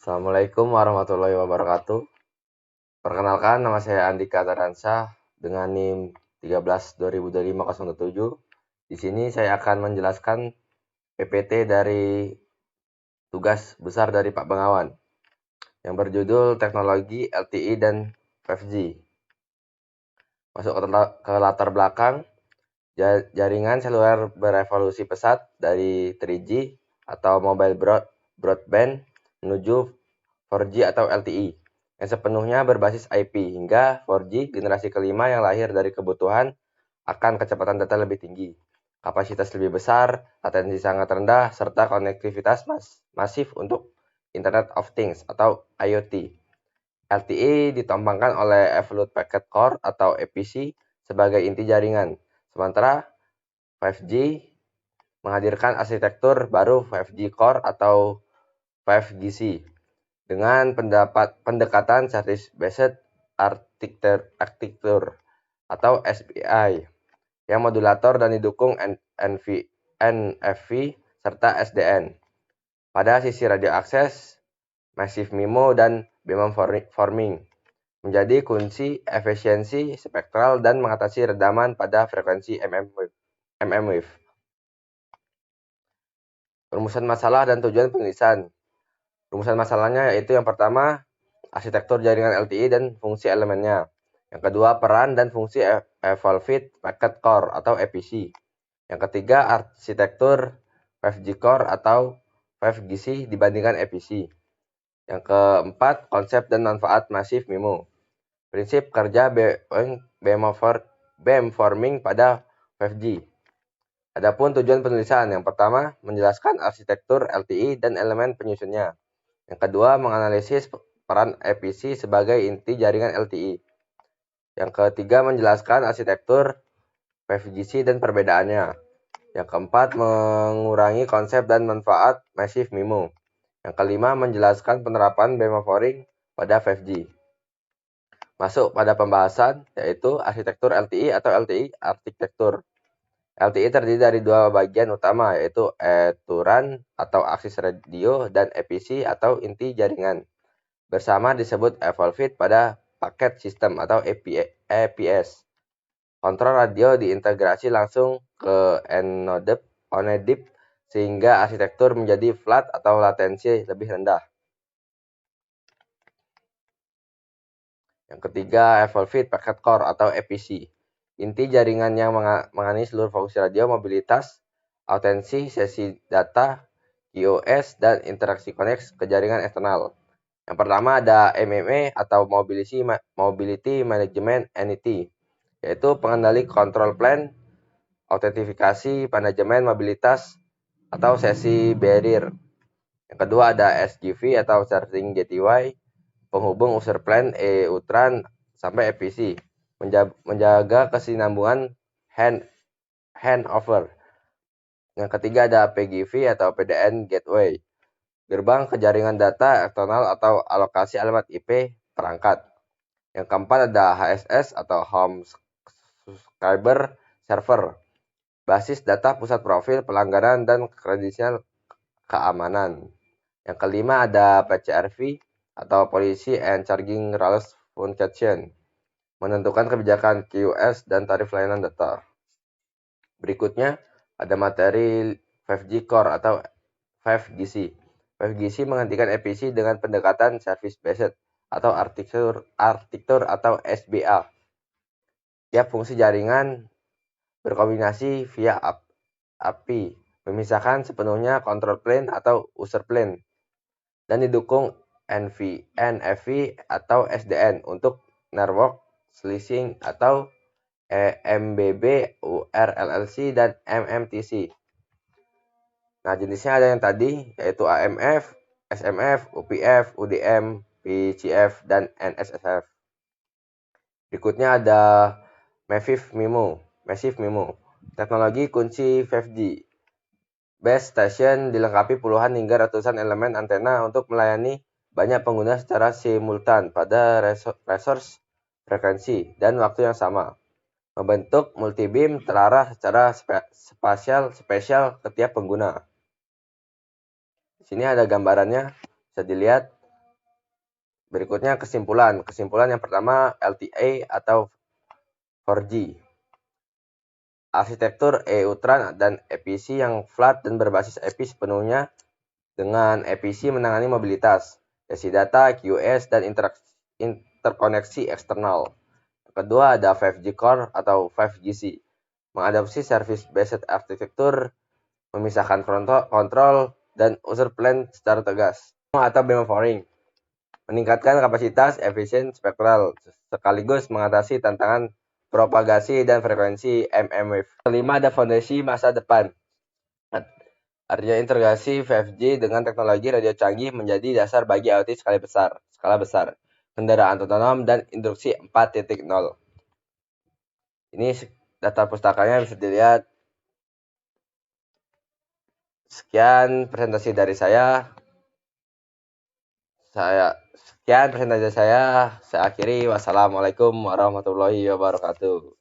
Assalamualaikum warahmatullahi wabarakatuh. Perkenalkan, nama saya Andika Taransyah dengan NIM 13 2025 Di sini saya akan menjelaskan PPT dari tugas besar dari Pak Bengawan yang berjudul Teknologi LTE dan 5G. Masuk ke latar belakang, jaringan seluler berevolusi pesat dari 3G atau mobile broadband menuju 4G atau LTE yang sepenuhnya berbasis IP hingga 4G generasi kelima yang lahir dari kebutuhan akan kecepatan data lebih tinggi, kapasitas lebih besar, latensi sangat rendah, serta konektivitas masif untuk Internet of Things atau IoT. LTE ditompangkan oleh Evolute Packet Core atau EPC sebagai inti jaringan, sementara 5G menghadirkan arsitektur baru 5G Core atau 5GC dengan pendekatan Service Based Architecture atau SBI yang modulator dan didukung NFV serta SDN. Pada sisi radio akses, Massive MIMO dan beamforming menjadi kunci efisiensi spektral dan mengatasi redaman pada frekuensi MM wave. Rumusan masalah dan tujuan penulisan. Rumusan masalahnya yaitu yang pertama, arsitektur jaringan LTE dan fungsi elemennya. Yang kedua, peran dan fungsi Evolved Packet Core atau EPC. Yang ketiga, arsitektur 5G Core atau 5GC dibandingkan EPC. Yang keempat, konsep dan manfaat Massive MIMO. Prinsip kerja beamforming pada 5G. Adapun tujuan penulisan, yang pertama, menjelaskan arsitektur LTE dan elemen penyusunnya. Yang kedua, menganalisis peran EPC sebagai inti jaringan LTE. Yang ketiga, menjelaskan arsitektur 5GC dan perbedaannya. Yang keempat, mengurangi konsep dan manfaat Massive MIMO. Yang kelima, menjelaskan penerapan beamforming pada 5G. Masuk pada pembahasan, yaitu arsitektur LTE atau LTE arsitektur. LTE terdiri dari dua bagian utama, yaitu aturan atau akses radio dan EPC atau inti jaringan. Bersama disebut Evolved pada paket sistem atau EPS. Kontrol radio diintegrasi langsung ke ONEDIP sehingga arsitektur menjadi flat atau latensi lebih rendah. Yang ketiga, Evolved Packet Core atau EPC. Inti jaringan yang mengani seluruh fungsi radio, mobilitas, autensi, sesi data, QoS, dan interaksi connect ke jaringan eksternal. Yang pertama ada MMA atau Mobility Management Entity, yaitu pengendali control plane, autentifikasi, manajemen mobilitas, atau sesi barrier. Yang kedua ada SGV atau Charging Gateway, penghubung user plane, UTRAN, sampai EPC. Menjaga kesinambungan handover. Yang ketiga ada PGV atau PDN Gateway, gerbang ke jaringan data eksternal atau alokasi alamat IP perangkat. Yang keempat ada HSS atau Home Subscriber Server, basis data pusat profil, pelanggaran, dan kredensial keamanan. Yang kelima ada PCRV atau Policy and Charging Rules Function, menentukan kebijakan QoS dan tarif layanan data. Berikutnya ada materi 5G Core atau 5GC. 5GC menghentikan EPC dengan pendekatan Service Based atau arsitektur atau SBA. Tiap fungsi jaringan berkombinasi via API, memisahkan sepenuhnya control plane atau user plane, dan didukung NFV atau SDN untuk network slicing atau MBB, URLLC, dan MMTC. Nah, jenisnya ada yang tadi, yaitu AMF, SMF, UPF, UDM, PCF, dan NSSF. Berikutnya ada Massive MIMO. Teknologi kunci 5G. Base station dilengkapi puluhan hingga ratusan elemen antena untuk melayani banyak pengguna secara simultan pada resource, frekuensi, dan waktu yang sama. Membentuk multibeam terarah secara spesial ke tiap pengguna. Di sini ada gambarannya, bisa dilihat. Berikutnya kesimpulan. Kesimpulan yang pertama LTE atau 4G. Arsitektur EU-TRAN dan EPC yang flat dan berbasis EPI sepenuhnya dengan EPC menangani mobilitas, sesi data, QoS, dan interkoneksi eksternal. Kedua ada 5G Core atau 5GC, mengadopsi service-based arsitektur, memisahkan kontrol dan user plan secara tegas. Atau beamforming, meningkatkan kapasitas efisien spektral, sekaligus mengatasi tantangan propagasi dan frekuensi mmWave. Kelima ada fondasi masa depan. Artinya integrasi 5G dengan teknologi radio canggih menjadi dasar bagi IoT skala besar, kendaraan otonom, dan industri 4.0. Ini data pustakanya bisa dilihat. Sekian presentasi dari saya. Sekian presentasi saya. Saya akhiri. Wassalamualaikum warahmatullahi wabarakatuh.